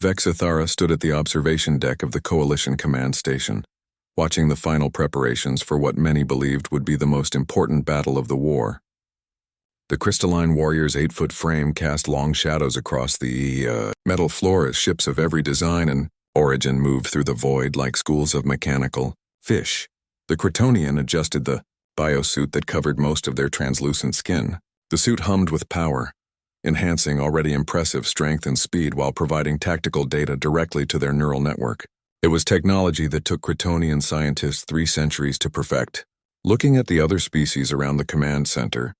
Vexithara stood at the observation deck of the Coalition command station, watching the final preparations for what many believed would be the most important battle of the war. The crystalline warrior's 8-foot frame cast long shadows across the metal floor as ships of every design and origin moved through the void like schools of mechanical fish. The Kryptonian adjusted the biosuit that covered most of their translucent skin. The suit hummed with power, enhancing already impressive strength and speed while providing tactical data directly to their neural network. It was technology that took Kryptonian scientists 3 centuries to perfect. Looking at the other species around the command center,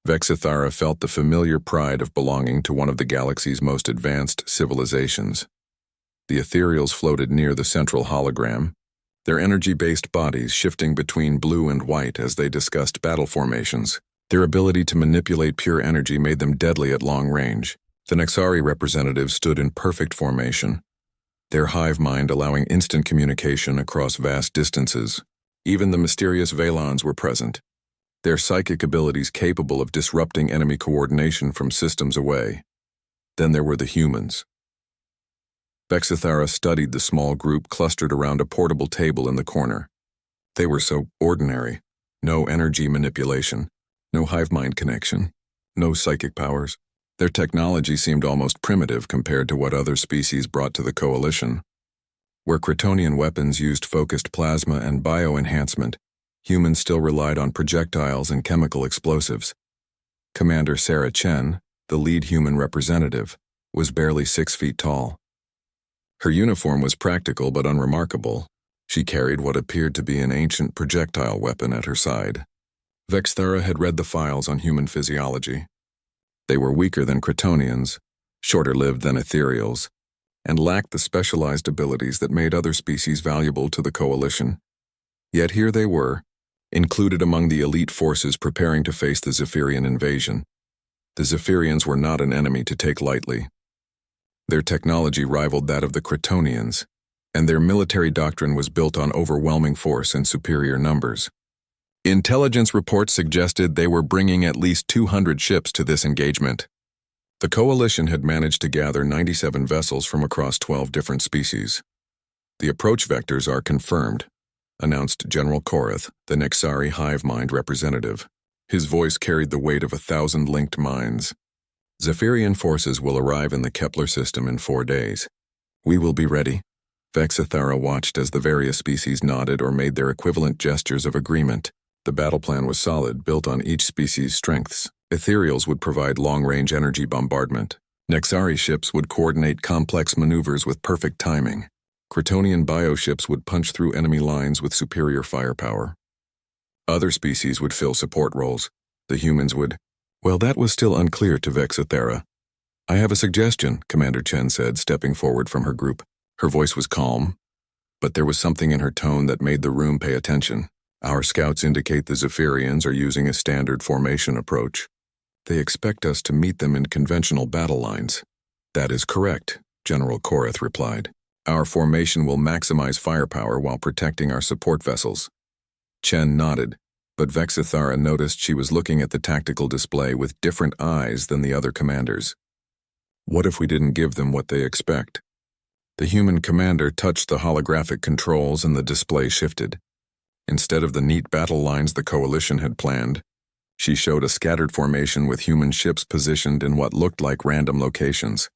Vexithara felt the familiar pride of belonging to one of the galaxy's most advanced civilizations. The ethereals floated near the central hologram, their energy-based bodies shifting between blue and white as they discussed battle formations. Their ability to manipulate pure energy made them deadly at long range. The Nexari representatives stood in perfect formation, their hive mind allowing instant communication across vast distances. Even the mysterious Valons were present, their psychic abilities capable of disrupting enemy coordination from systems away. Then there were the humans. Vexithara studied the small group clustered around a portable table in the corner. They were so ordinary. No energy manipulation, no hive mind connection, no psychic powers. Their technology seemed almost primitive compared to what other species brought to the Coalition. Where Kryptonian weapons used focused plasma and bioenhancement, humans still relied on projectiles and chemical explosives. Commander Sarah Chen, the lead human representative, was barely 6 feet tall. Her uniform was practical but unremarkable. She carried what appeared to be an ancient projectile weapon at her side. Vexithara had read the files on human physiology. They were weaker than Kryptonians, shorter-lived than ethereals, and lacked the specialized abilities that made other species valuable to the Coalition. Yet here they were, included among the elite forces preparing to face the Zephyrian invasion. The Zephyrians were not an enemy to take lightly. Their technology rivaled that of the Kryptonians, and their military doctrine was built on overwhelming force and superior numbers. Intelligence reports suggested they were bringing at least 200 ships to this engagement. The Coalition had managed to gather 97 vessels from across 12 different species. The approach vectors are confirmed, announced General Korath, the Nexari hive mind representative. His voice carried the weight of 1,000 linked minds. Zephyrian forces will arrive in the Kepler system in 4 days. We will be ready. Vexithara watched as the various species nodded or made their equivalent gestures of agreement. The battle plan was solid, built on each species' strengths. Ethereals would provide long-range energy bombardment. Nexari ships would coordinate complex maneuvers with perfect timing. Kryptonian bioships would punch through enemy lines with superior firepower. Other species would fill support roles. The humans would... Well, that was still unclear to Vexithara. I have a suggestion, Commander Chen said, stepping forward from her group. Her voice was calm, but there was something in her tone that made the room pay attention. Our scouts indicate the Zephyrians are using a standard formation approach. They expect us to meet them in conventional battle lines. That is correct, General Korath replied. Our formation will maximize firepower while protecting our support vessels. Chen nodded, but Vexithara noticed she was looking at the tactical display with different eyes than the other commanders. What if we didn't give them what they expect? The human commander touched the holographic controls and the display shifted. Instead of the neat battle lines the Coalition had planned, she showed a scattered formation with human ships positioned in what looked like random locations.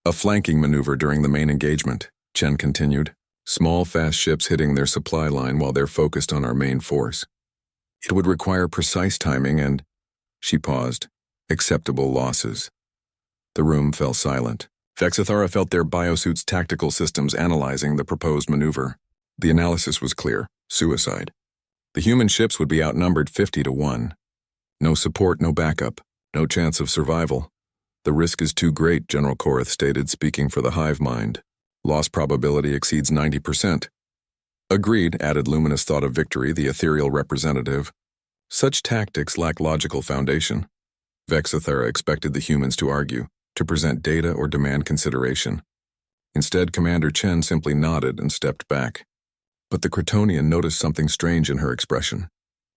A flanking maneuver during the main engagement, Chen continued. Small, fast ships hitting their supply line while they're focused on our main force. It would require precise timing and, she paused, acceptable losses. The room fell silent. Vexithara felt their biosuits' tactical systems analyzing the proposed maneuver. The analysis was clear. Suicide. The human ships would be outnumbered 50-1. No support, no backup, no chance of survival. The risk is too great, General Korath stated, speaking for the hive mind. Loss probability exceeds 90%. Agreed, added Luminous Thought of Victory, the ethereal representative. Such tactics lack logical foundation. Vexithara expected the humans to argue, to present data or demand consideration. Instead, Commander Chen simply nodded and stepped back. But the Kryptonian noticed something strange in her expression.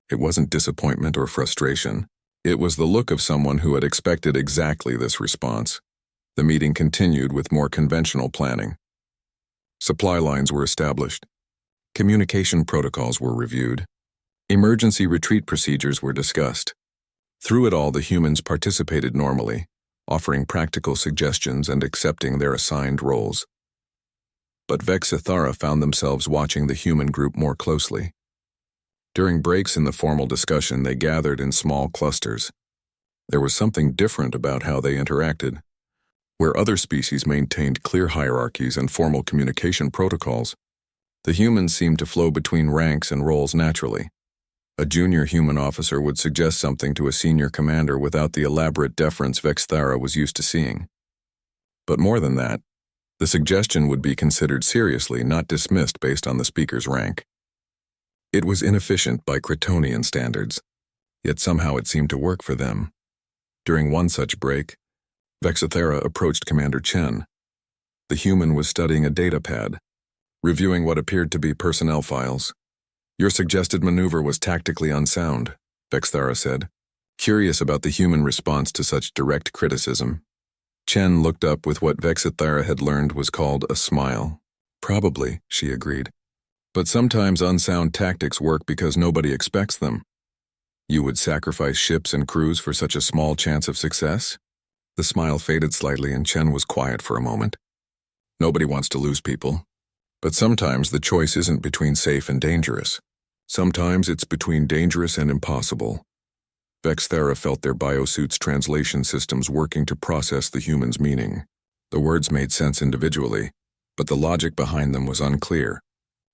It wasn't disappointment or frustration. It was the look of someone who had expected exactly this response. The meeting continued with more conventional planning. Supply lines were established. Communication protocols were reviewed. Emergency retreat procedures were discussed. Through it all, the humans participated normally, offering practical suggestions and accepting their assigned roles. But Vexithara found themselves watching the human group more closely. During breaks in the formal discussion, they gathered in small clusters. There was something different about how they interacted. Where other species maintained clear hierarchies and formal communication protocols, the humans seemed to flow between ranks and roles naturally. A junior human officer would suggest something to a senior commander without the elaborate deference Vexithara was used to seeing. But more than that, the suggestion would be considered seriously, not dismissed based on the speaker's rank. It was inefficient by Kryptonian standards, yet somehow it seemed to work for them. During one such break, Vexithara approached Commander Chen. The human was studying a datapad, reviewing what appeared to be personnel files. "Your suggested maneuver was tactically unsound," Vexithara said, curious about the human response to such direct criticism. Chen looked up with what Vexithara had learned was called a smile. "Probably," she agreed. "But sometimes unsound tactics work because nobody expects them. You would sacrifice ships and crews for such a small chance of success?" The smile faded slightly and Chen was quiet for a moment. "Nobody wants to lose people. But sometimes the choice isn't between safe and dangerous. Sometimes it's between dangerous and impossible." Vexithara felt their biosuits' translation systems working to process the human's meaning. The words made sense individually, but the logic behind them was unclear.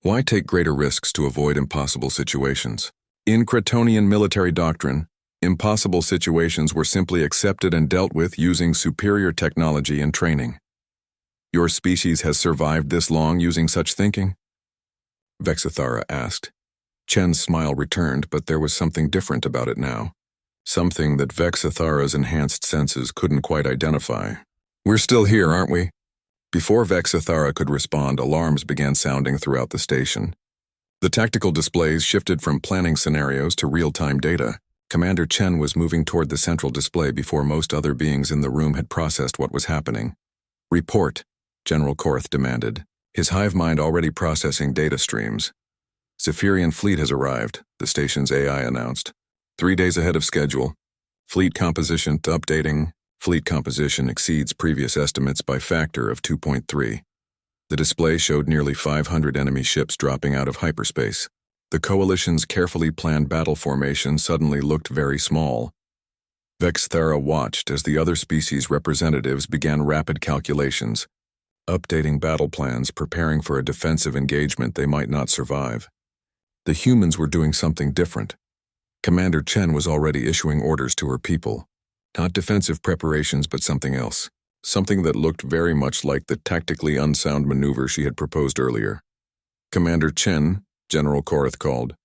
Why take greater risks to avoid impossible situations? In Kryptonian military doctrine, impossible situations were simply accepted and dealt with using superior technology and training. "Your species has survived this long using such thinking?" Vexithara asked. Chen's smile returned, but there was something different about it now. Something that Vexithara's enhanced senses couldn't quite identify. "We're still here, aren't we?" Before Vexithara could respond, alarms began sounding throughout the station. The tactical displays shifted from planning scenarios to real-time data. Commander Chen was moving toward the central display before most other beings in the room had processed what was happening. "Report," General Korth demanded, his hive mind already processing data streams. "Zephyrian fleet has arrived," the station's AI announced. 3 days ahead of schedule. Fleet composition updating. Fleet composition exceeds previous estimates by factor of 2.3. The display showed nearly 500 enemy ships dropping out of hyperspace. The Coalition's carefully planned battle formation suddenly looked very small. Vexithara watched as the other species' representatives began rapid calculations, updating battle plans, preparing for a defensive engagement they might not survive. The humans were doing something different. Commander Chen was already issuing orders to her people. Not defensive preparations, but something else. Something that looked very much like the tactically unsound maneuver she had proposed earlier. "Commander Chen," General Korth called.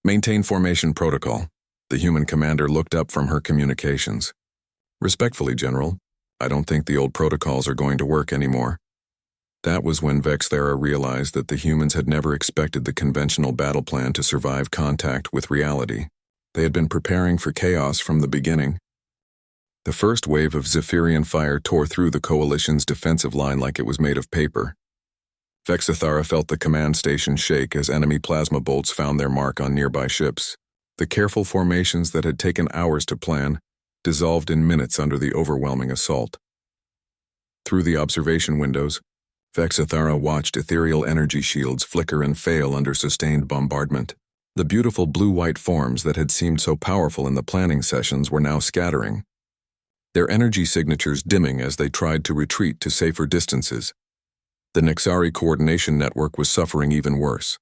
"Maintain formation protocol." The human commander looked up from her communications. "Respectfully, General, I don't think the old protocols are going to work anymore." That was when Vexithara realized that the humans had never expected the conventional battle plan to survive contact with reality. They had been preparing for chaos from the beginning. The first wave of Zephyrian fire tore through the Coalition's defensive line like it was made of paper. Vexithara felt the command station shake as enemy plasma bolts found their mark on nearby ships. The careful formations that had taken hours to plan dissolved in minutes under the overwhelming assault. Through the observation windows, Vexithara watched ethereal energy shields flicker and fail under sustained bombardment. The beautiful blue-white forms that had seemed so powerful in the planning sessions were now scattering, their energy signatures dimming as they tried to retreat to safer distances. The Nexari coordination network was suffering even worse.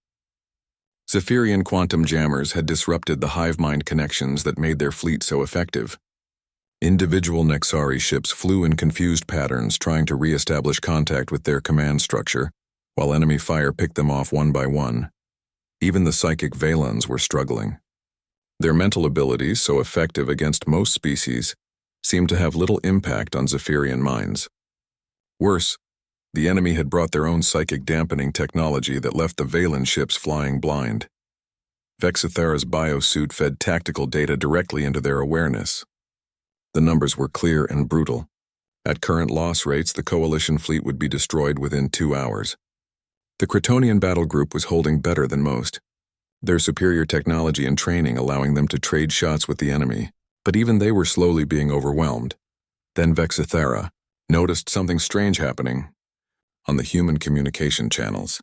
Zephyrian quantum jammers had disrupted the hive mind connections that made their fleet so effective. Individual Nexari ships flew in confused patterns, trying to re-establish contact with their command structure, while enemy fire picked them off one by one. Even the psychic Valens were struggling. Their mental abilities, so effective against most species, seemed to have little impact on Zephyrian minds. Worse, the enemy had brought their own psychic dampening technology that left the Valen ships flying blind. Vexithara's biosuit fed tactical data directly into their awareness. The numbers were clear and brutal. At current loss rates, the Coalition fleet would be destroyed within 2 hours. The Kryptonian battle group was holding better than most, their superior technology and training allowing them to trade shots with the enemy, but even they were slowly being overwhelmed. Then Vexithera noticed something strange happening on the human communication channels.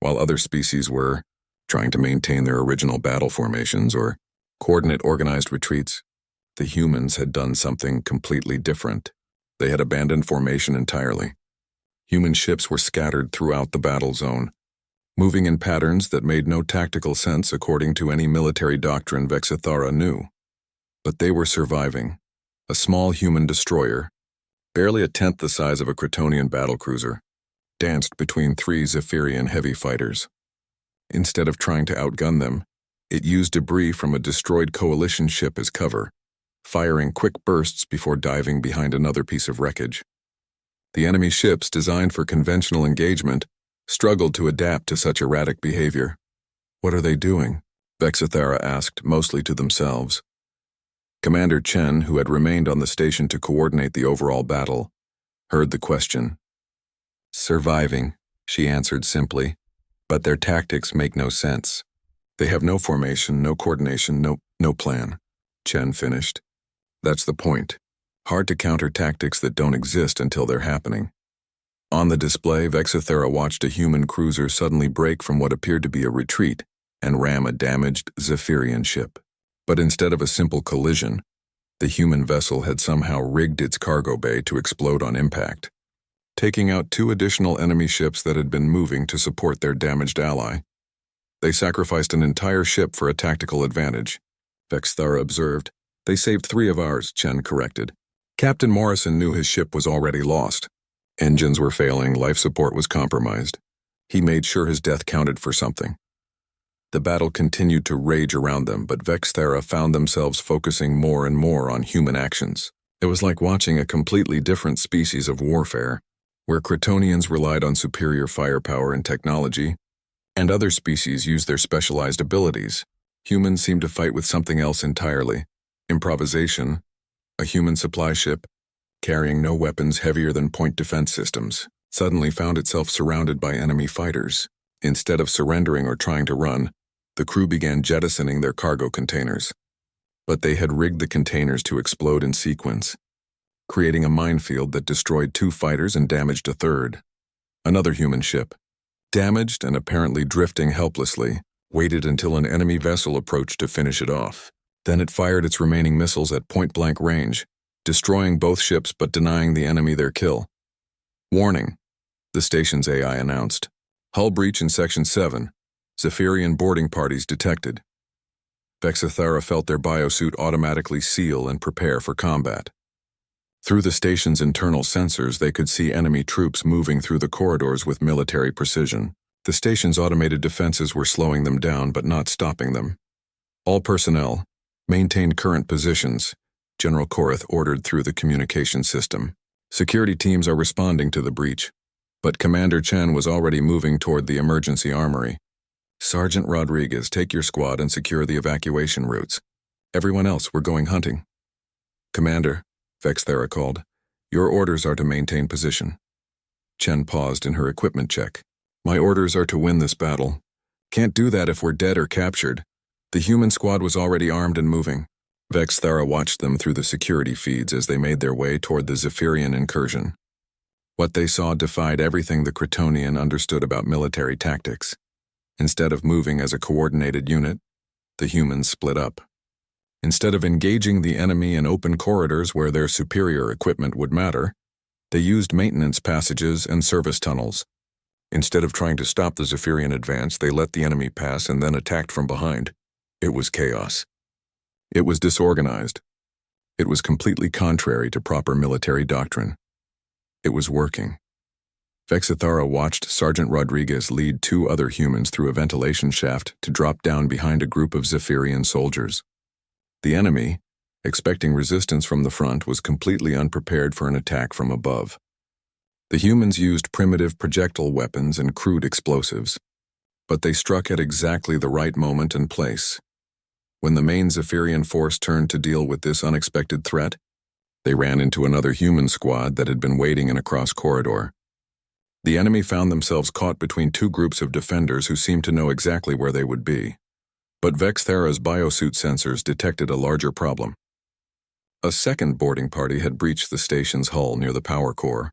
While other species were trying to maintain their original battle formations or coordinate organized retreats, the humans had done something completely different. They had abandoned formation entirely. Human ships were scattered throughout the battle zone, moving in patterns that made no tactical sense according to any military doctrine Vexithara knew. But they were surviving. A small human destroyer, barely a tenth the size of a Kryptonian battlecruiser, danced between 3 Zephyrian heavy fighters. Instead of trying to outgun them, it used debris from a destroyed Coalition ship as cover, firing quick bursts before diving behind another piece of wreckage. The enemy ships, designed for conventional engagement, struggled to adapt to such erratic behavior. "What are they doing?" Vexithera asked, mostly to themselves. Commander Chen, who had remained on the station to coordinate the overall battle, heard the question. "Surviving," she answered simply, "but their tactics make no sense. They have no formation, no coordination, no plan," Chen finished. "That's the point. Hard to counter tactics that don't exist until they're happening." On the display, Vexithera watched a human cruiser suddenly break from what appeared to be a retreat and ram a damaged Zephyrian ship. But instead of a simple collision, the human vessel had somehow rigged its cargo bay to explode on impact, taking out 2 additional enemy ships that had been moving to support their damaged ally. "They sacrificed an entire ship for a tactical advantage," Vexithera observed. "They saved 3 of ours," Chen corrected. Captain Morrison knew his ship was already lost. Engines were failing, life support was compromised. He made sure his death counted for something. The battle continued to rage around them, but Vexithera found themselves focusing more and more on human actions. It was like watching a completely different species of warfare, where Kryptonians relied on superior firepower and technology, and other species used their specialized abilities. Humans seemed to fight with something else entirely. Improvisation. A human supply ship, carrying no weapons heavier than point defense systems, suddenly found itself surrounded by enemy fighters. Instead of surrendering or trying to run, the crew began jettisoning their cargo containers. But they had rigged the containers to explode in sequence, creating a minefield that destroyed 2 fighters and damaged a third. Another human ship, damaged and apparently drifting helplessly, waited until an enemy vessel approached to finish it off. Then it fired its remaining missiles at point-blank range, destroying both ships but denying the enemy their kill. "Warning," the station's AI announced. "Hull breach in Section 7. Zephyrian boarding parties detected." Vexithera felt their biosuit automatically seal and prepare for combat. Through the station's internal sensors, they could see enemy troops moving through the corridors with military precision. The station's automated defenses were slowing them down but not stopping them. "All personnel, maintain current positions," General Korath ordered through the communication system. "Security teams are responding to the breach." But Commander Chen was already moving toward the emergency armory. "Sergeant Rodriguez, take your squad and secure the evacuation routes. Everyone else, we're going hunting." "Commander," Vexithera called, "your orders are to maintain position." Chen paused in her equipment check. "My orders are to win this battle. Can't do that if we're dead or captured." The human squad was already armed and moving. Vexithera watched them through the security feeds as they made their way toward the Zephyrian incursion. What they saw defied everything the Kryptonian understood about military tactics. Instead of moving as a coordinated unit, the humans split up. Instead of engaging the enemy in open corridors where their superior equipment would matter, they used maintenance passages and service tunnels. Instead of trying to stop the Zephyrian advance, they let the enemy pass and then attacked from behind. It was chaos. It was disorganized. It was completely contrary to proper military doctrine. It was working. Vexithera watched Sergeant Rodriguez lead 2 other humans through a ventilation shaft to drop down behind a group of Zephyrian soldiers. The enemy, expecting resistance from the front, was completely unprepared for an attack from above. The humans used primitive projectile weapons and crude explosives, but they struck at exactly the right moment and place. When the main Zephyrian force turned to deal with this unexpected threat, They ran into another human squad that had been waiting in a cross corridor. The enemy found themselves caught between two groups of defenders who seemed to know exactly where they would be. But Vexthara's biosuit sensors detected a larger problem. A second boarding party had breached the station's hull near the power core.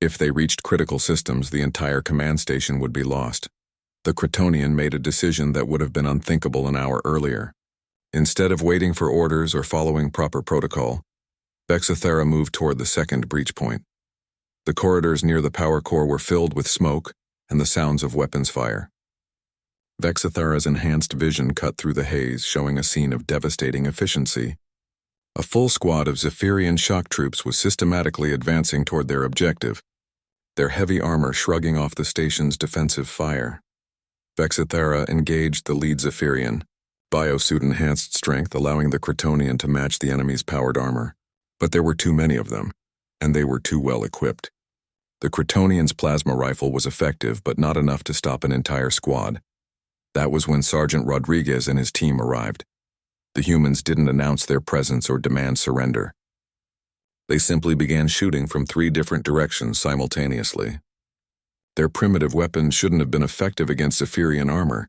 If they reached critical systems, the entire command station would be lost. The Kryptonian made a decision that would have been unthinkable an hour earlier. Instead of waiting for orders or following proper protocol, Vexthara moved toward the second breach point. The corridors near the power core were filled with smoke and the sounds of weapons fire. Vexthara's enhanced vision cut through the haze, showing a scene of devastating efficiency. A full squad of Zephyrian shock troops was systematically advancing toward their objective, their heavy armor shrugging off the station's defensive fire. Vexthara engaged the lead Zephyrian, biosuit-enhanced strength allowing the Kryptonian to match the enemy's powered armor. But there were too many of them, and they were too well equipped. The Kryptonian's plasma rifle was effective, but not enough to stop an entire squad. That was when Sergeant Rodriguez and his team arrived. The humans didn't announce their presence or demand surrender. They simply began shooting from 3 different directions simultaneously. Their primitive weapons shouldn't have been effective against Zephyrian armor,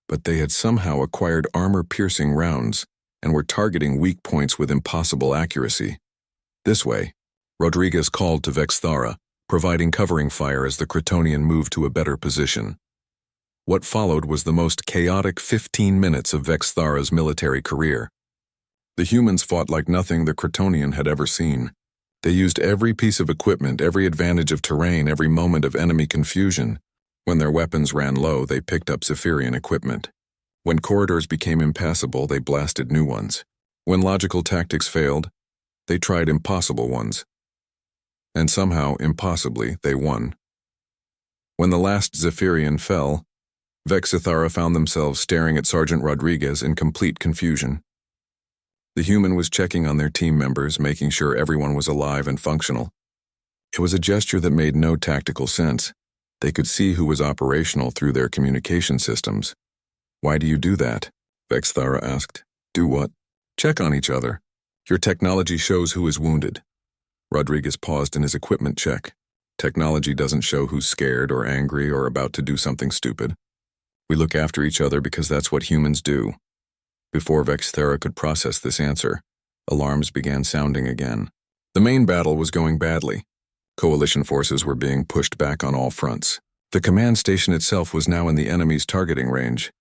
but they had somehow acquired armor-piercing rounds and were targeting weak points with impossible accuracy. This way, Rodriguez called to Vexthara, providing covering fire as the Kryptonian moved to a better position. What followed was the most chaotic 15 minutes of Vexthara's military career. The humans fought like nothing the Kryptonian had ever seen. They used every piece of equipment, every advantage of terrain, every moment of enemy confusion. When their weapons ran low, they picked up Zephyrian equipment. When corridors became impassable, they blasted new ones. When logical tactics failed, they tried impossible ones. And somehow, impossibly, they won. When the last Zephyrian fell, Vexthara found themselves staring at Sergeant Rodriguez in complete confusion. The human was checking on their team members, making sure everyone was alive and functional. It was a gesture that made no tactical sense. They could see who was operational through their communication systems. "Why do you do that?" Vexthara asked. "Do what?" "Check on each other. Your technology shows who is wounded." Rodriguez paused in his equipment check. "Technology doesn't show who's scared or angry or about to do something stupid. We look after each other because that's what humans do." Before Vexthara could process this answer, alarms began sounding again. The main battle was going badly. Coalition forces were being pushed back on all fronts. The command station itself was now in the enemy's targeting range.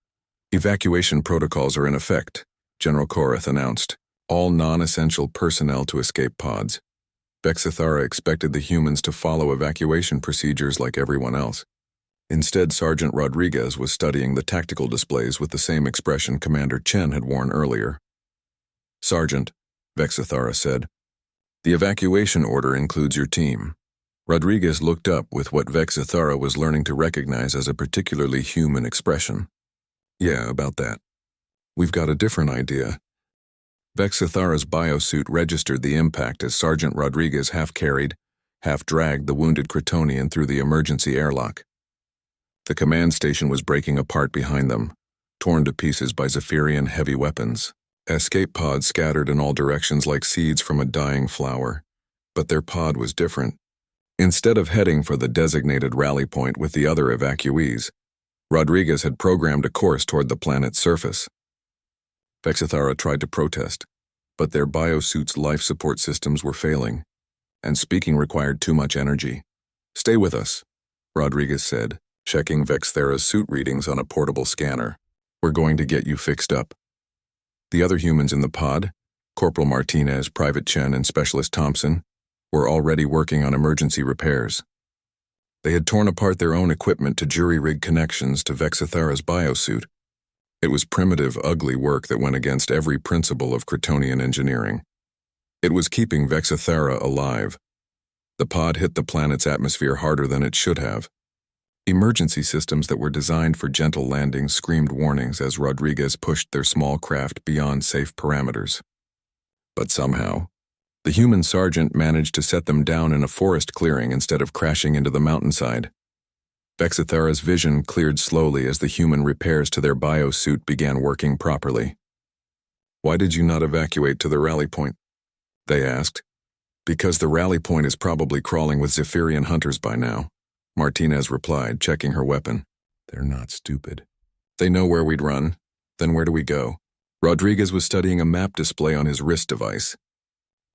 "Evacuation protocols are in effect," General Korath announced. "All non-essential personnel to escape pods." Vexthara expected the humans to follow evacuation procedures like everyone else. Instead, Sergeant Rodriguez was studying the tactical displays with the same expression Commander Chen had worn earlier. "Sergeant," Vexthara said, "the evacuation order includes your team." Rodriguez looked up with what Vexthara was learning to recognize as a particularly human expression. "Yeah, about that. We've got a different idea." Vexthara's biosuit registered the impact as Sergeant Rodriguez half-carried, half-dragged the wounded Kryptonian through the emergency airlock. The command station was breaking apart behind them, torn to pieces by Zephyrian heavy weapons. Escape pods scattered in all directions like seeds from a dying flower. But their pod was different. Instead of heading for the designated rally point with the other evacuees, Rodriguez had programmed a course toward the planet's surface. Vexthara tried to protest, but their biosuit's life support systems were failing, and speaking required too much energy. "Stay with us," Rodriguez said, checking Vexthara's suit readings on a portable scanner. "We're going to get you fixed up." The other humans in the pod, Corporal Martinez, Private Chen, and Specialist Thompson, were already working on emergency repairs. They had torn apart their own equipment to jury-rig connections to Vexthara's biosuit. It was primitive, ugly work that went against every principle of Kryptonian engineering. It was keeping Vexthara alive. The pod hit the planet's atmosphere harder than it should have. Emergency systems that were designed for gentle landings screamed warnings as Rodriguez pushed their small craft beyond safe parameters. But somehow, the human sergeant managed to set them down in a forest clearing instead of crashing into the mountainside. Vexthara's vision cleared slowly as the human repairs to their biosuit began working properly. "Why did you not evacuate to the rally point?" they asked. Because the rally point is probably crawling with Zephyrian hunters by now, Martinez replied, checking her weapon. They're not stupid. They know where we'd run. Then where do we go? Rodriguez was studying a map display on his wrist device.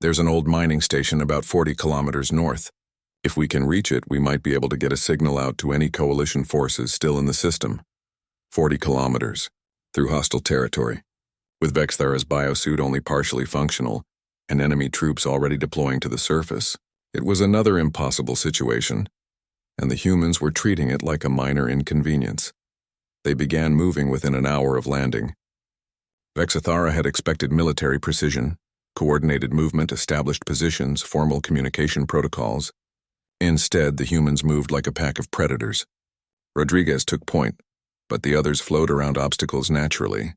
There's an old mining station about 40 kilometers north. If we can reach it, we might be able to get a signal out to any coalition forces still in the system. 40 kilometers, through hostile territory. With Vexthara's biosuit only partially functional, and enemy troops already deploying to the surface, it was another impossible situation, and the humans were treating it like a minor inconvenience. They began moving within an hour of landing. Vexthara had expected military precision, coordinated movement, established positions, formal communication protocols. Instead, the humans moved like a pack of predators. Rodriguez took point, but the others flowed around obstacles naturally,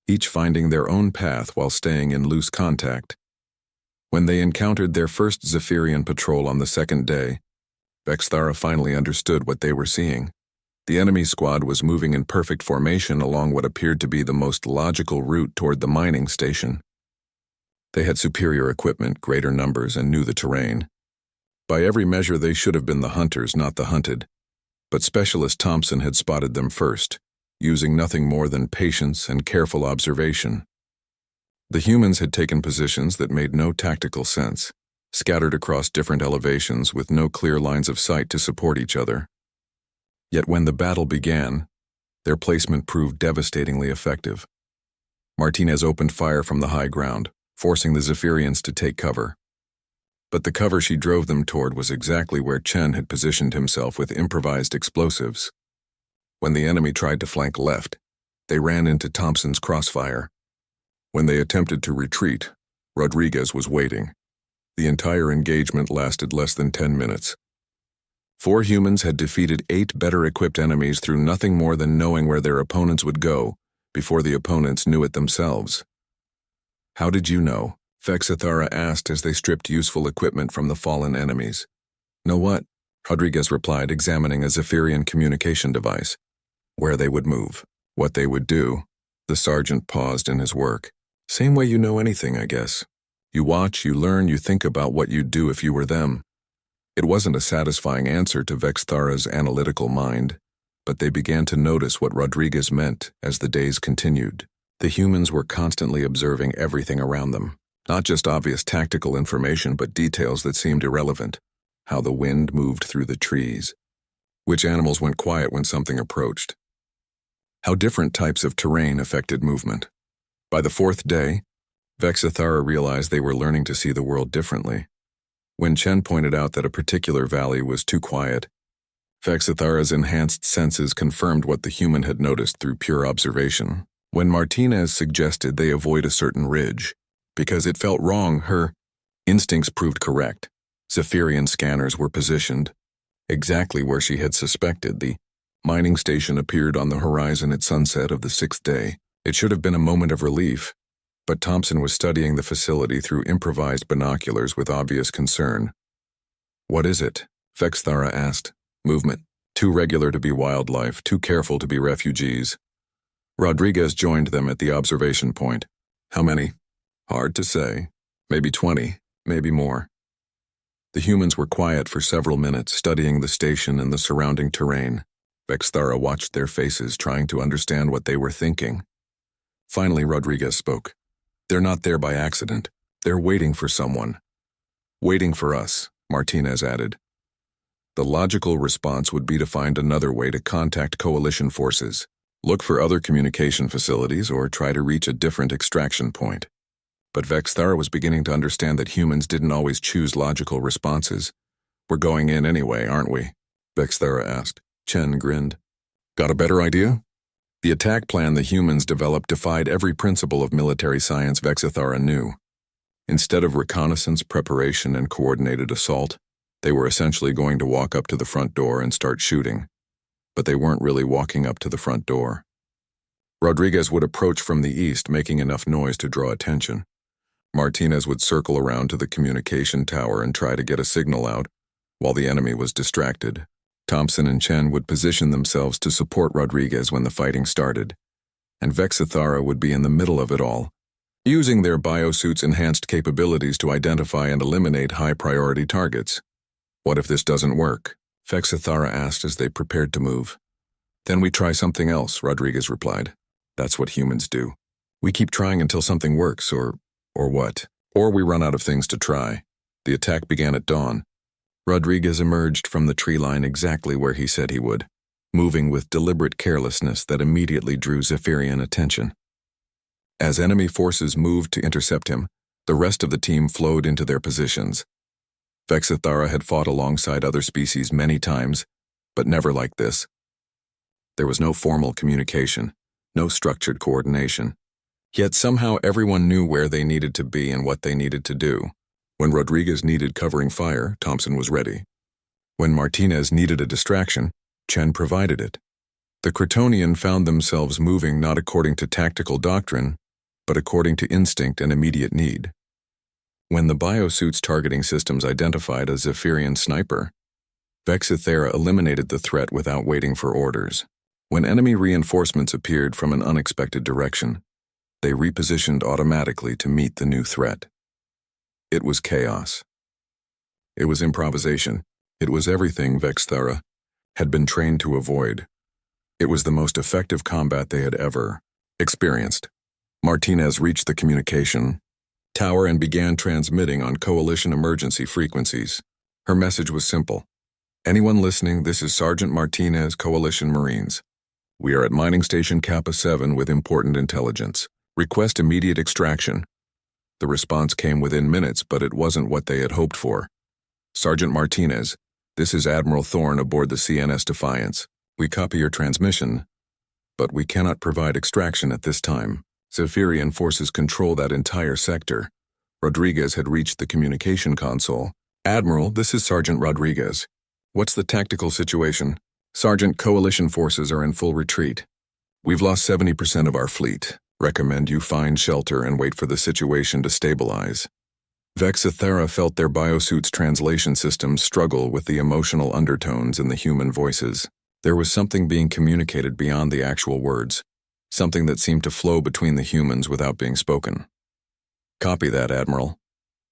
each finding their own path while staying in loose contact. When they encountered their first Zephyrian patrol on the second day, Vexthara finally understood what they were seeing. The enemy squad was moving in perfect formation along what appeared to be the most logical route toward the mining station. They had superior equipment, greater numbers, and knew the terrain. By every measure, they should have been the hunters, not the hunted. But Specialist Thompson had spotted them first, using nothing more than patience and careful observation. The humans had taken positions that made no tactical sense, scattered across different elevations with no clear lines of sight to support each other. Yet when the battle began, their placement proved devastatingly effective. Martinez opened fire from the high ground, forcing the Zephyrians to take cover. But the cover she drove them toward was exactly where Chen had positioned himself with improvised explosives. When the enemy tried to flank left, they ran into Thompson's crossfire. When they attempted to retreat, Rodriguez was waiting. The entire engagement lasted less than 10 minutes. 4 humans had defeated 8 better-equipped enemies through nothing more than knowing where their opponents would go before the opponents knew it themselves. How did you know? Vexthara asked as they stripped useful equipment from the fallen enemies. Know what? Rodriguez replied, examining a Zephyrian communication device. Where they would move, what they would do. The sergeant paused in his work. Same way you know anything, I guess. You watch, you learn, you think about what you'd do if you were them. It wasn't a satisfying answer to Vexthara's analytical mind, but they began to notice what Rodriguez meant as the days continued. The humans were constantly observing everything around them. Not just obvious tactical information, but details that seemed irrelevant. How the wind moved through the trees. Which animals went quiet when something approached. How different types of terrain affected movement. By the 4th day, Vexthara realized they were learning to see the world differently. When Chen pointed out that a particular valley was too quiet, Vexthara's enhanced senses confirmed what the human had noticed through pure observation. When Martinez suggested they avoid a certain ridge, because it felt wrong, her instincts proved correct. Zephyrian scanners were positioned exactly where she had suspected. The mining station appeared on the horizon at sunset of the 6th day. It should have been a moment of relief, but Thompson was studying the facility through improvised binoculars with obvious concern. What is it? Vexthara asked. Movement. Too regular to be wildlife, too careful to be refugees. Rodriguez joined them at the observation point. How many? Hard to say. Maybe 20, maybe more. The humans were quiet for several minutes, studying the station and the surrounding terrain. Vexthara watched their faces, trying to understand what they were thinking. Finally, Rodriguez spoke. They're not there by accident. They're waiting for someone. Waiting for us, Martinez added. The logical response would be to find another way to contact coalition forces, look for other communication facilities, or try to reach a different extraction point. But Vexthara was beginning to understand that humans didn't always choose logical responses. We're going in anyway, aren't we? Vexthara asked. Chen grinned. Got a better idea? The attack plan the humans developed defied every principle of military science Vexthara knew. Instead of reconnaissance, preparation, and coordinated assault, they were essentially going to walk up to the front door and start shooting. But they weren't really walking up to the front door. Rodriguez would approach from the east, making enough noise to draw attention. Martinez would circle around to the communication tower and try to get a signal out, while the enemy was distracted. Thompson and Chen would position themselves to support Rodriguez when the fighting started, and Vexthara would be in the middle of it all, using their biosuits' enhanced capabilities to identify and eliminate high-priority targets. What if this doesn't work? Vexithara asked as they prepared to move. Then we try something else, Rodriguez replied. That's what humans do. We keep trying until something works, or what? Or we run out of things to try. The attack began at dawn. Rodriguez emerged from the tree line exactly where he said he would, moving with deliberate carelessness that immediately drew Zephyrian attention. As enemy forces moved to intercept him, the rest of the team flowed into their positions. Vexithara had fought alongside other species many times, but never like this. There was no formal communication, no structured coordination. Yet somehow everyone knew where they needed to be and what they needed to do. When Rodriguez needed covering fire, Thompson was ready. When Martinez needed a distraction, Chen provided it. The Kryptonian found themselves moving not according to tactical doctrine, but according to instinct and immediate need. When the biosuit's targeting systems identified a Zephyrian sniper, Vexithara eliminated the threat without waiting for orders. When enemy reinforcements appeared from an unexpected direction, they repositioned automatically to meet the new threat. It was chaos. It was improvisation. It was everything Vexithara had been trained to avoid. It was the most effective combat they had ever experienced. Martinez reached the communication tower and began transmitting on Coalition emergency frequencies. Her message was simple. Anyone listening, this is Sergeant Martinez, Coalition Marines. We are at Mining Station Kappa 7 with important intelligence. Request immediate extraction. The response came within minutes, but it wasn't what they had hoped for. Sergeant Martinez, this is Admiral Thorne aboard the CNS Defiance. We copy your transmission, but we cannot provide extraction at this time. Zephyrian forces control that entire sector. Rodriguez had reached the communication console. Admiral, this is Sergeant Rodriguez. What's the tactical situation? Sergeant, Coalition forces are in full retreat. We've lost 70% of our fleet. Recommend you find shelter and wait for the situation to stabilize. Vexithara felt their biosuits' translation systems struggle with the emotional undertones in the human voices. There was something being communicated beyond the actual words, something that seemed to flow between the humans without being spoken. Copy that, Admiral,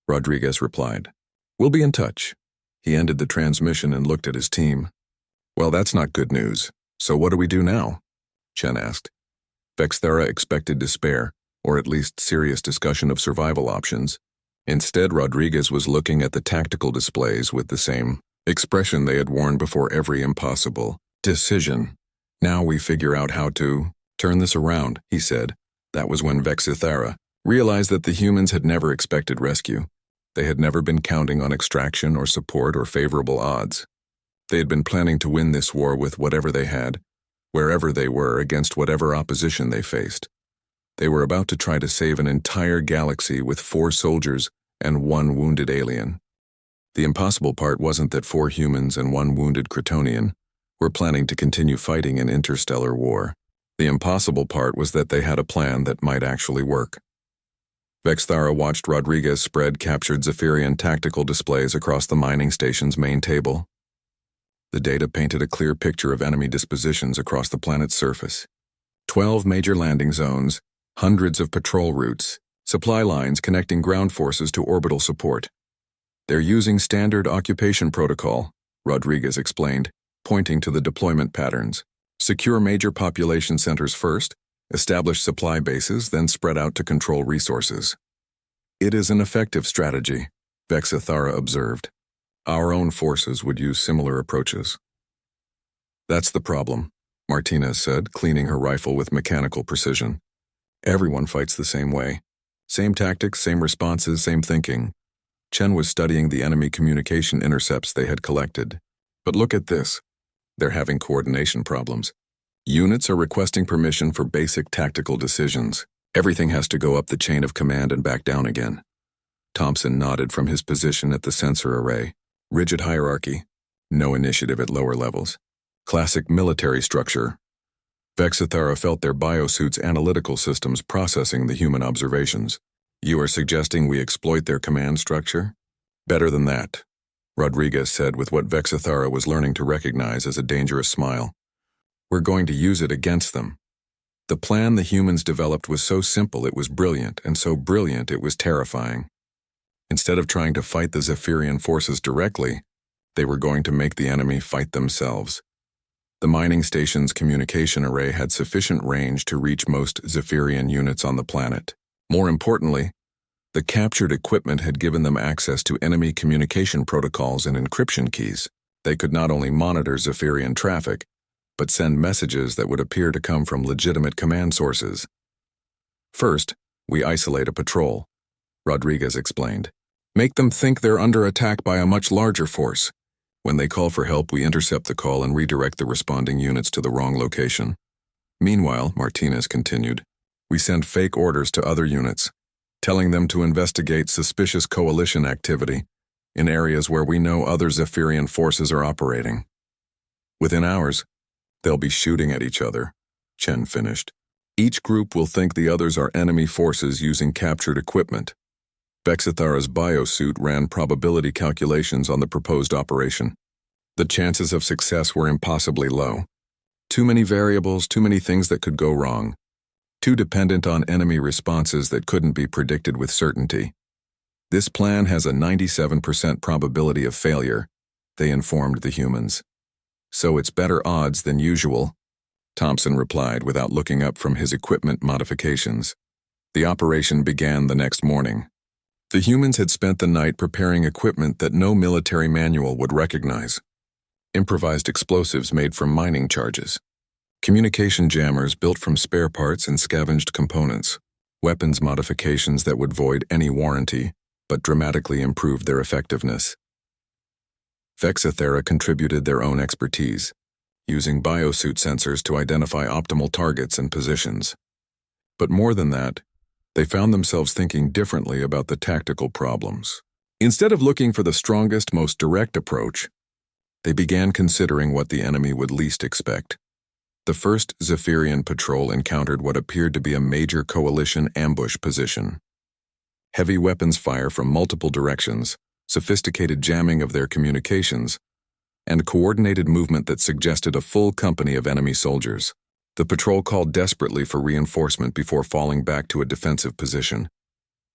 Rodriguez replied. We'll be in touch. He ended the transmission and looked at his team. Well, that's not good news. So what do we do now? Chen asked. Vexithara expected despair, or at least serious discussion of survival options. Instead, Rodriguez was looking at the tactical displays with the same expression they had worn before every impossible decision. Now we figure out how to turn this around, he said. That was when Vexithara realized that the humans had never expected rescue. They had never been counting on extraction or support or favorable odds. They had been planning to win this war with whatever they had, wherever they were, against whatever opposition they faced. They were about to try to save an entire galaxy with 4 soldiers and 1 wounded alien. The impossible part wasn't that 4 humans and 1 wounded Kryptonian were planning to continue fighting an interstellar war. The impossible part was that they had a plan that might actually work. Vexithara watched Rodriguez spread captured Zephyrian tactical displays across the mining station's main table. The data painted a clear picture of enemy dispositions across the planet's surface. 12 major landing zones, hundreds of patrol routes, supply lines connecting ground forces to orbital support. They're using standard occupation protocol, Rodriguez explained, pointing to the deployment patterns. Secure major population centers first, establish supply bases, then spread out to control resources. It is an effective strategy, Vexithara observed. Our own forces would use similar approaches. That's the problem, Martinez said, cleaning her rifle with mechanical precision. Everyone fights the same way. Same tactics, same responses, same thinking. Chen was studying the enemy communication intercepts they had collected. But look at this. They're having coordination problems. Units are requesting permission for basic tactical decisions. Everything has to go up the chain of command and back down again. Thompson nodded from his position at the sensor array. Rigid hierarchy. No initiative at lower levels. Classic military structure. Vexithara felt their biosuits' analytical systems processing the human observations. You are suggesting we exploit their command structure? Better than that, Rodriguez said with what Vexithara was learning to recognize as a dangerous smile. We're going to use it against them. The plan the humans developed was so simple it was brilliant, and so brilliant it was terrifying. Instead of trying to fight the Zephyrian forces directly, they were going to make the enemy fight themselves. The mining station's communication array had sufficient range to reach most Zephyrian units on the planet. More importantly, the captured equipment had given them access to enemy communication protocols and encryption keys. They could not only monitor Zephyrian traffic, but send messages that would appear to come from legitimate command sources. First, we isolate a patrol, Rodriguez explained. Make them think they're under attack by a much larger force. When they call for help, we intercept the call and redirect the responding units to the wrong location. Meanwhile, Martinez continued, we send fake orders to other units, telling them to investigate suspicious coalition activity in areas where we know other Zephyrian forces are operating. Within hours, they'll be shooting at each other, Chen finished. Each group will think the others are enemy forces using captured equipment. Vexithara's biosuit ran probability calculations on the proposed operation. The chances of success were impossibly low. Too many variables, too many things that could go wrong. Too dependent on enemy responses that couldn't be predicted with certainty. This plan has a 97% probability of failure, they informed the humans. So it's better odds than usual, Thompson replied without looking up from his equipment modifications. The operation began the next morning. The humans had spent the night preparing equipment that no military manual would recognize. Improvised explosives made from mining charges. Communication jammers built from spare parts and scavenged components. Weapons modifications that would void any warranty, but dramatically improved their effectiveness. Vexithara contributed their own expertise, using biosuit sensors to identify optimal targets and positions. But more than that, they found themselves thinking differently about the tactical problems. Instead of looking for the strongest, most direct approach, they began considering what the enemy would least expect. The first Zephyrian patrol encountered what appeared to be a major coalition ambush position. Heavy weapons fire from multiple directions, sophisticated jamming of their communications, and coordinated movement that suggested a full company of enemy soldiers. The patrol called desperately for reinforcement before falling back to a defensive position.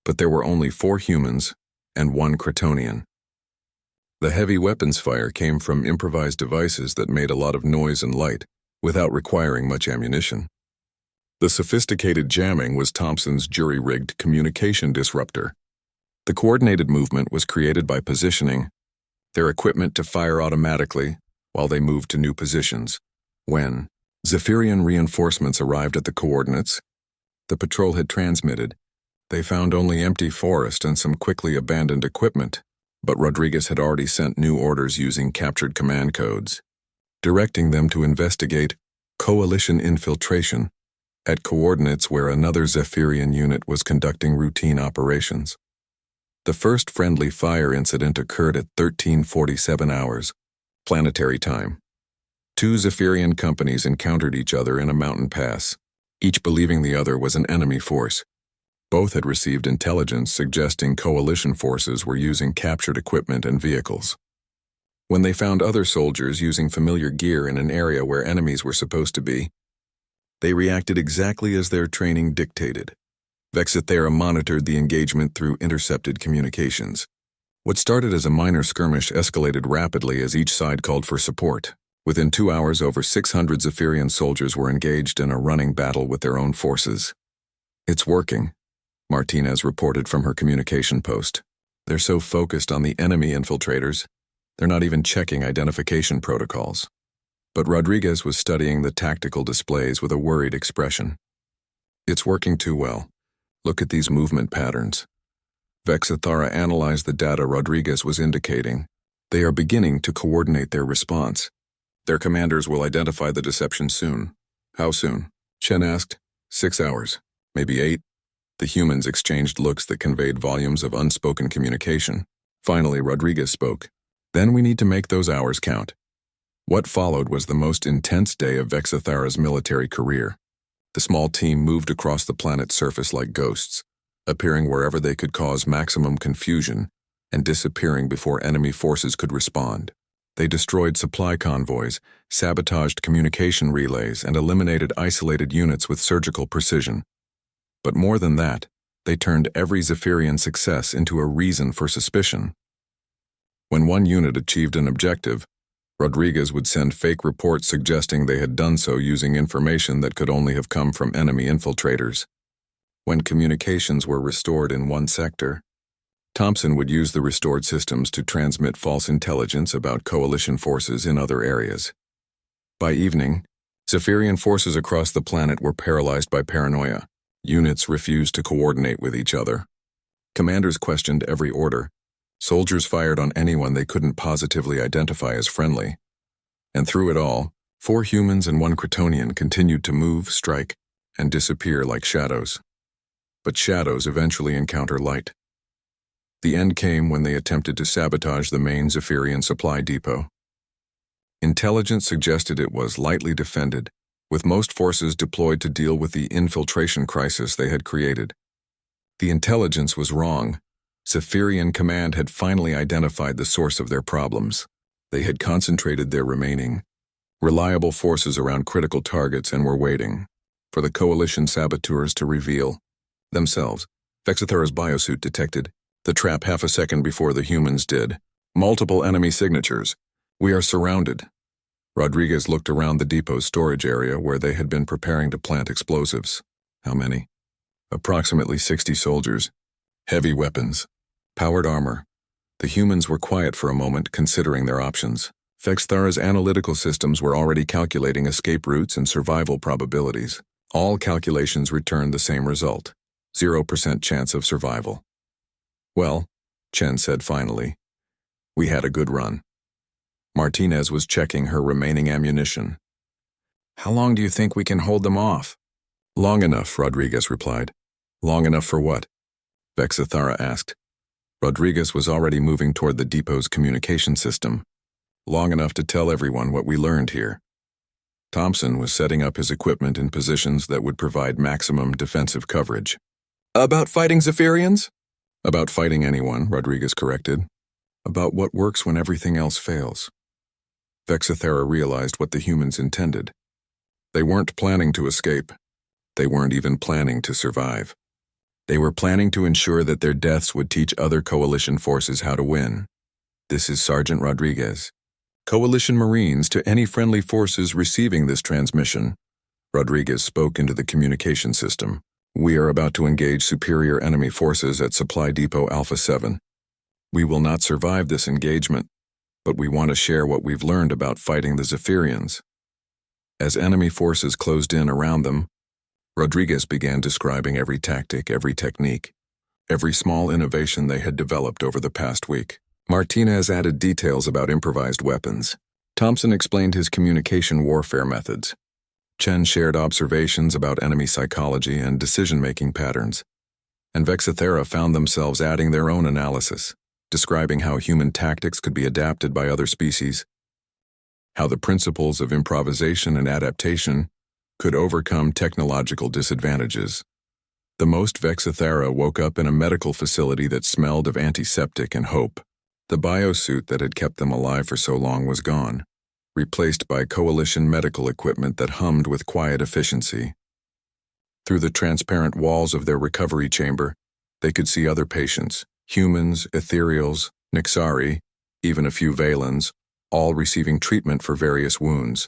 But there were only 4 humans and 1 Kryptonian. The heavy weapons fire came from improvised devices that made a lot of noise and light, without requiring much ammunition. The sophisticated jamming was Thompson's jury-rigged communication disruptor. The coordinated movement was created by positioning their equipment to fire automatically while they moved to new positions. When Zephyrian reinforcements arrived at the coordinates the patrol had transmitted, they found only empty forest and some quickly abandoned equipment, but Rodriguez had already sent new orders using captured command codes, directing them to investigate coalition infiltration at coordinates where another Zephyrian unit was conducting routine operations. The first friendly fire incident occurred at 13:47 hours, planetary time. 2 Zephyrian companies encountered each other in a mountain pass, each believing the other was an enemy force. Both had received intelligence suggesting coalition forces were using captured equipment and vehicles. When they found other soldiers using familiar gear in an area where enemies were supposed to be, they reacted exactly as their training dictated. Vexithara monitored the engagement through intercepted communications. What started as a minor skirmish escalated rapidly as each side called for support. Within 2 hours, over 600 Zephyrian soldiers were engaged in a running battle with their own forces. It's working, Martinez reported from her communication post. They're so focused on the enemy infiltrators, they're not even checking identification protocols. But Rodriguez was studying the tactical displays with a worried expression. It's working too well. Look at these movement patterns. Vexithara analyzed the data Rodriguez was indicating. They are beginning to coordinate their response. Their commanders will identify the deception soon. How soon? Chen asked. 6 hours. Maybe 8. The humans exchanged looks that conveyed volumes of unspoken communication. Finally, Rodriguez spoke. Then we need to make those hours count. What followed was the most intense day of Vexithara's military career. The small team moved across the planet's surface like ghosts, appearing wherever they could cause maximum confusion and disappearing before enemy forces could respond. They destroyed supply convoys, sabotaged communication relays, and eliminated isolated units with surgical precision. But more than that, they turned every Zephyrian success into a reason for suspicion. When one unit achieved an objective, Rodriguez would send fake reports suggesting they had done so using information that could only have come from enemy infiltrators. When communications were restored in one sector, Thompson would use the restored systems to transmit false intelligence about coalition forces in other areas. By evening, Zephyrian forces across the planet were paralyzed by paranoia. Units refused to coordinate with each other. Commanders questioned every order. Soldiers fired on anyone they couldn't positively identify as friendly. And through it all, 4 humans and 1 Kryptonian continued to move, strike, and disappear like shadows. But shadows eventually encounter light. The end came when they attempted to sabotage the main Zephyrian supply depot. Intelligence suggested it was lightly defended, with most forces deployed to deal with the infiltration crisis they had created. The intelligence was wrong. Zephyrian Command had finally identified the source of their problems. They had concentrated their remaining reliable forces around critical targets and were waiting for the coalition saboteurs to reveal themselves. Vexithera's biosuit detected the trap half a second before the humans did. Multiple enemy signatures. We are surrounded. Rodriguez looked around the depot's storage area where they had been preparing to plant explosives. How many? Approximately 60 soldiers. Heavy weapons. Powered armor. The humans were quiet for a moment, considering their options. Vexthara's analytical systems were already calculating escape routes and survival probabilities. All calculations returned the same result. 0% chance of survival. Well, Chen said finally, we had a good run. Martinez was checking her remaining ammunition. How long do you think we can hold them off? Long enough, Rodriguez replied. Long enough for what? Vexithara asked. Rodriguez was already moving toward the depot's communication system. Long enough to tell everyone what we learned here. Thompson was setting up his equipment in positions that would provide maximum defensive coverage. About fighting Zephyrians? About fighting anyone, Rodriguez corrected. About what works when everything else fails. Vexithara realized what the humans intended. They weren't planning to escape. They weren't even planning to survive. They were planning to ensure that their deaths would teach other coalition forces how to win. This is Sergeant Rodriguez. Coalition Marines to any friendly forces receiving this transmission. Rodriguez spoke into the communication system. We are about to engage superior enemy forces at Supply Depot Alpha 7. We will not survive this engagement, but we want to share what we've learned about fighting the Zephyrians. As enemy forces closed in around them, Rodriguez began describing every tactic, every technique, every small innovation they had developed over the past week. Martinez added details about improvised weapons. Thompson explained his communication warfare methods. Chen shared observations about enemy psychology and decision-making patterns. And Vexithera found themselves adding their own analysis, describing how human tactics could be adapted by other species, how the principles of improvisation and adaptation could overcome technological disadvantages. The most Vexithera woke up in a medical facility that smelled of antiseptic and hope. The biosuit that had kept them alive for so long was gone, replaced by coalition medical equipment that hummed with quiet efficiency. Through the transparent walls of their recovery chamber, they could see other patients, humans, ethereals, Nixari, even a few Valens, all receiving treatment for various wounds.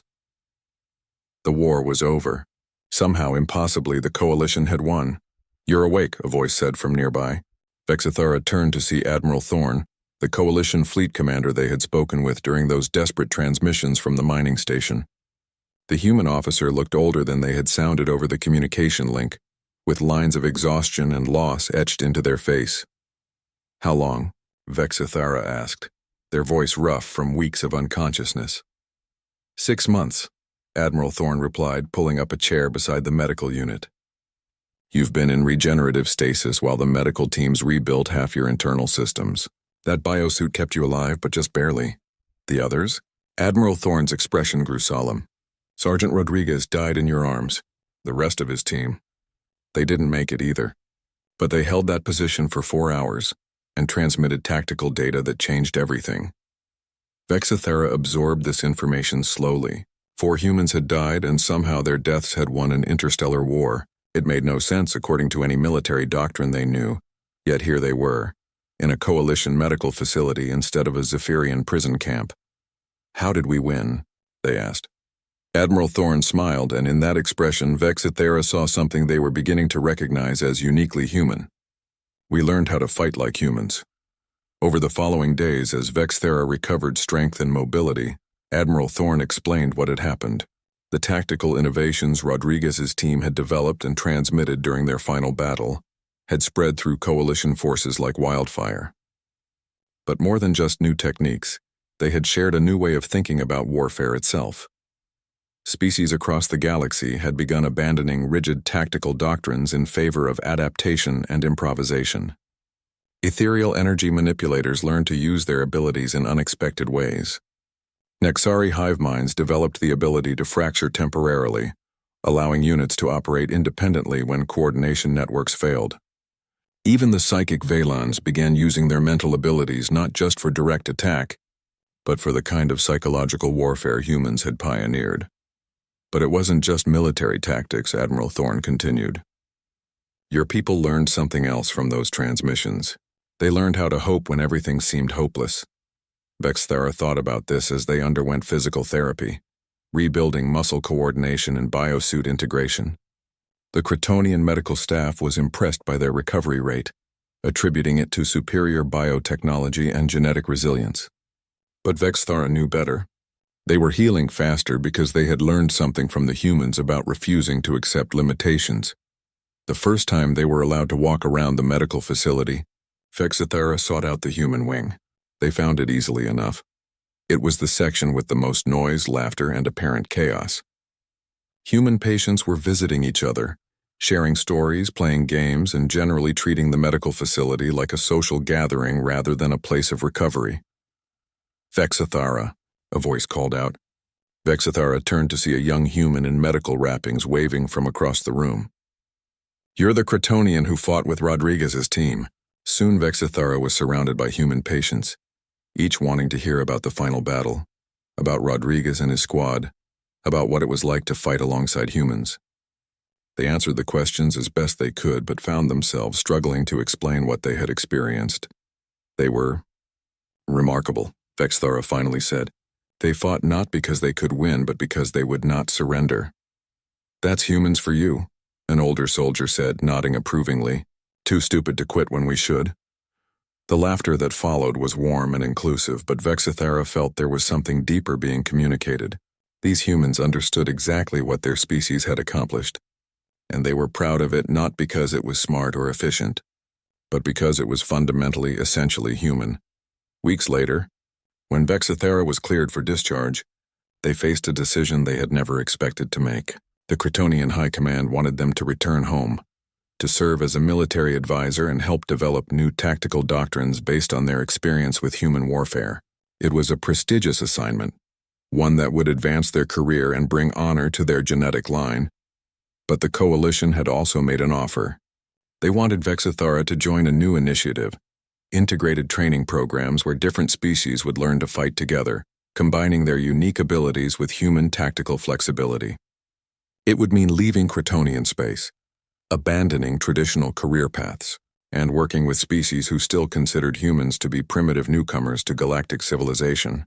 The war was over. Somehow, impossibly, the coalition had won. You're awake, a voice said from nearby. Vexithara turned to see Admiral Thorne, the coalition fleet commander they had spoken with during those desperate transmissions from the mining station. The human officer looked older than they had sounded over the communication link, with lines of exhaustion and loss etched into their face. How long? Vexithara asked, their voice rough from weeks of unconsciousness. 6 months, Admiral Thorne replied, pulling up a chair beside the medical unit. You've been in regenerative stasis while the medical teams rebuilt half your internal systems. That biosuit kept you alive, but just barely. The others? Admiral Thorne's expression grew solemn. Sergeant Rodriguez died in your arms. The rest of his team. They didn't make it either. But they held that position for 4 hours and transmitted tactical data that changed everything. Vexithera absorbed this information slowly. 4 humans had died, and somehow their deaths had won an interstellar war. It made no sense according to any military doctrine they knew. Yet here they were, in a coalition medical facility instead of a Zephyrian prison camp. "How did we win?" they asked. Admiral Thorne smiled, and in that expression Vexithera saw something they were beginning to recognize as uniquely human. "We learned how to fight like humans." Over the following days, as Vexithera recovered strength and mobility, Admiral Thorne explained what had happened. The tactical innovations Rodriguez's team had developed and transmitted during their final battle had spread through coalition forces like wildfire. But more than just new techniques, they had shared a new way of thinking about warfare itself. Species across the galaxy had begun abandoning rigid tactical doctrines in favor of adaptation and improvisation. Ethereal energy manipulators learned to use their abilities in unexpected ways. Nexari hive minds developed the ability to fracture temporarily, allowing units to operate independently when coordination networks failed. Even the psychic Valons began using their mental abilities not just for direct attack, but for the kind of psychological warfare humans had pioneered. But it wasn't just military tactics, Admiral Thorne continued. Your people learned something else from those transmissions. They learned how to hope when everything seemed hopeless. Vexithera thought about this as they underwent physical therapy, rebuilding muscle coordination and biosuit integration. The Kryptonian medical staff was impressed by their recovery rate, attributing it to superior biotechnology and genetic resilience. But Vexithera knew better. They were healing faster because they had learned something from the humans about refusing to accept limitations. The first time they were allowed to walk around the medical facility, Vexithera sought out the human wing. They found it easily enough. It was the section with the most noise, laughter, and apparent chaos. Human patients were visiting each other, sharing stories, playing games, and generally treating the medical facility like a social gathering rather than a place of recovery. "Vexithera," a voice called out. Vexithera turned to see a young human in medical wrappings waving from across the room. "You're the Kryptonian who fought with Rodriguez's team." Soon Vexithera was surrounded by human patients, each wanting to hear about the final battle, about Rodriguez and his squad, about what it was like to fight alongside humans. They answered the questions as best they could, but found themselves struggling to explain what they had experienced. They were remarkable, Vexithera finally said. They fought not because they could win, but because they would not surrender. "That's humans for you," an older soldier said, nodding approvingly. "Too stupid to quit when we should." The laughter that followed was warm and inclusive, but Vexithera felt there was something deeper being communicated. These humans understood exactly what their species had accomplished, and they were proud of it not because it was smart or efficient, but because it was fundamentally, essentially human. Weeks later, when Vexithera was cleared for discharge, they faced a decision they had never expected to make. The Kryptonian High Command wanted them to return home, to serve as a military advisor and help develop new tactical doctrines based on their experience with human warfare. It was a prestigious assignment, one that would advance their career and bring honor to their genetic line. But the Coalition had also made an offer. They wanted Vexithera to join a new initiative, integrated training programs where different species would learn to fight together, combining their unique abilities with human tactical flexibility. It would mean leaving Kryptonian space, abandoning traditional career paths, and working with species who still considered humans to be primitive newcomers to galactic civilization.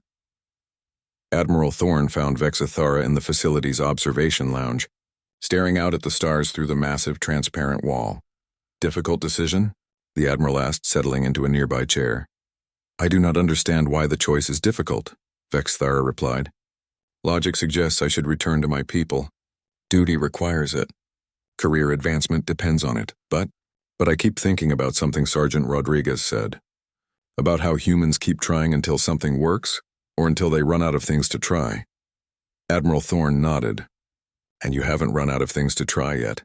Admiral Thorne found Vexithera in the facility's observation lounge, staring out at the stars through the massive transparent wall. "Difficult decision?" the Admiral asked, settling into a nearby chair. "I do not understand why the choice is difficult," Vexithera replied. "Logic suggests I should return to my people. Duty requires it. Career advancement depends on it, but I keep thinking about something Sergeant Rodriguez said. About how humans keep trying until something works, or until they run out of things to try." Admiral Thorne nodded. "And you haven't run out of things to try yet."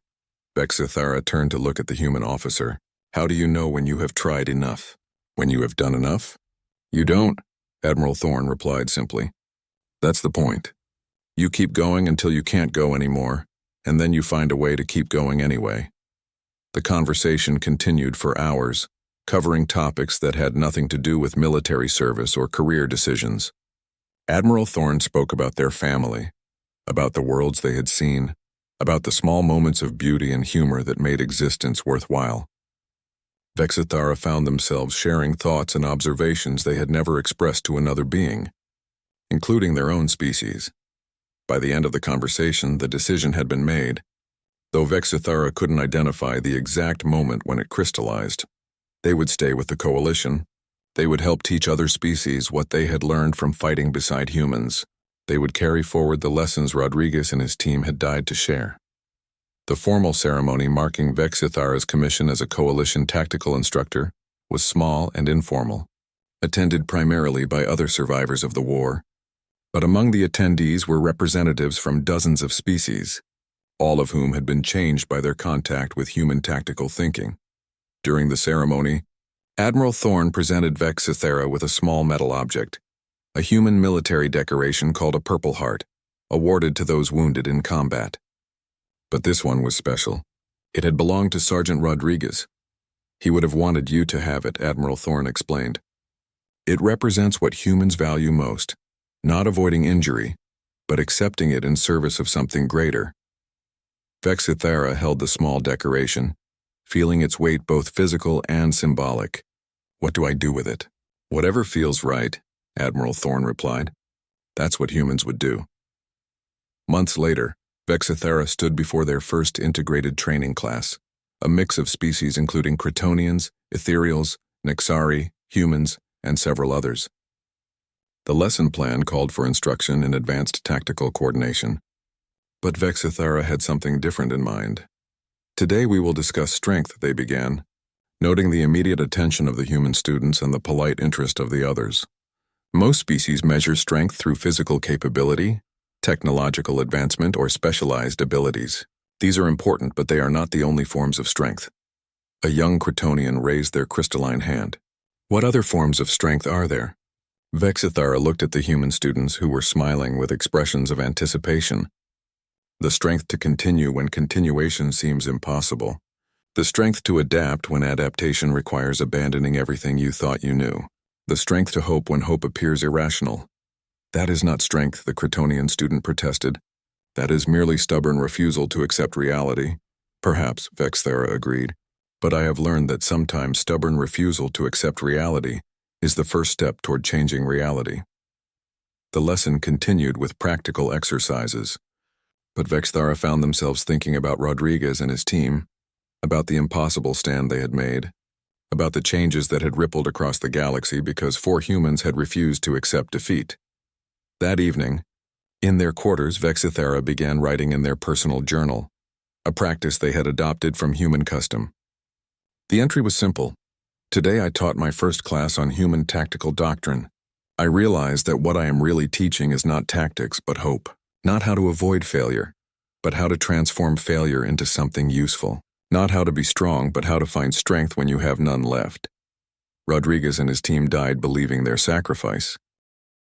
Vexithera turned to look at the human officer. "How do you know when you have tried enough? When you have done enough?" "You don't," Admiral Thorne replied simply. "That's the point. You keep going until you can't go anymore, and then you find a way to keep going anyway." The conversation continued for hours, covering topics that had nothing to do with military service or career decisions. Admiral Thorne spoke about their family, about the worlds they had seen, about the small moments of beauty and humor that made existence worthwhile. Vexithara found themselves sharing thoughts and observations they had never expressed to another being, including their own species. By the end of the conversation, the decision had been made. Though Vexithara couldn't identify the exact moment when it crystallized, they would stay with the Coalition. They would help teach other species what they had learned from fighting beside humans. They would carry forward the lessons Rodriguez and his team had died to share. The formal ceremony marking Vexithara's commission as a Coalition tactical instructor was small and informal, attended primarily by other survivors of the war. But among the attendees were representatives from dozens of species, all of whom had been changed by their contact with human tactical thinking. During the ceremony, Admiral Thorne presented Vexithara with a small metal object, a human military decoration called a Purple Heart, awarded to those wounded in combat. But this one was special. It had belonged to Sergeant Rodriguez. He would have wanted you to have it, Admiral Thorne explained. It represents what humans value most, not avoiding injury, but accepting it in service of something greater. Vexithara held the small decoration, feeling its weight both physical and symbolic. What do I do with it? Whatever feels right, Admiral Thorne replied. That's what humans would do. Months later, Vexithara stood before their first integrated training class, a mix of species including Kryptonians, Ethereals, Nexari, humans, and several others. The lesson plan called for instruction in advanced tactical coordination. But Vexithara had something different in mind. Today we will discuss strength, they began, noting the immediate attention of the human students and the polite interest of the others. Most species measure strength through physical capability, technological advancement, or specialized abilities. These are important, but they are not the only forms of strength. A young Kryptonian raised their crystalline hand. What other forms of strength are there? Vexithara looked at the human students who were smiling with expressions of anticipation. The strength to continue when continuation seems impossible. The strength to adapt when adaptation requires abandoning everything you thought you knew. The strength to hope when hope appears irrational. That is not strength, the Kryptonian student protested. That is merely stubborn refusal to accept reality. Perhaps, Vexithara agreed, but I have learned that sometimes stubborn refusal to accept reality is the first step toward changing reality. The lesson continued with practical exercises. But Vexithara found themselves thinking about Rodriguez and his team, about the impossible stand they had made, about the changes that had rippled across the galaxy because 4 humans had refused to accept defeat. That evening, in their quarters, Vexithara began writing in their personal journal, a practice they had adopted from human custom. The entry was simple. Today I taught my first class on human tactical doctrine. I realized that what I am really teaching is not tactics but hope. Not how to avoid failure, but how to transform failure into something useful. Not how to be strong, but how to find strength when you have none left. Rodriguez and his team died believing their sacrifice.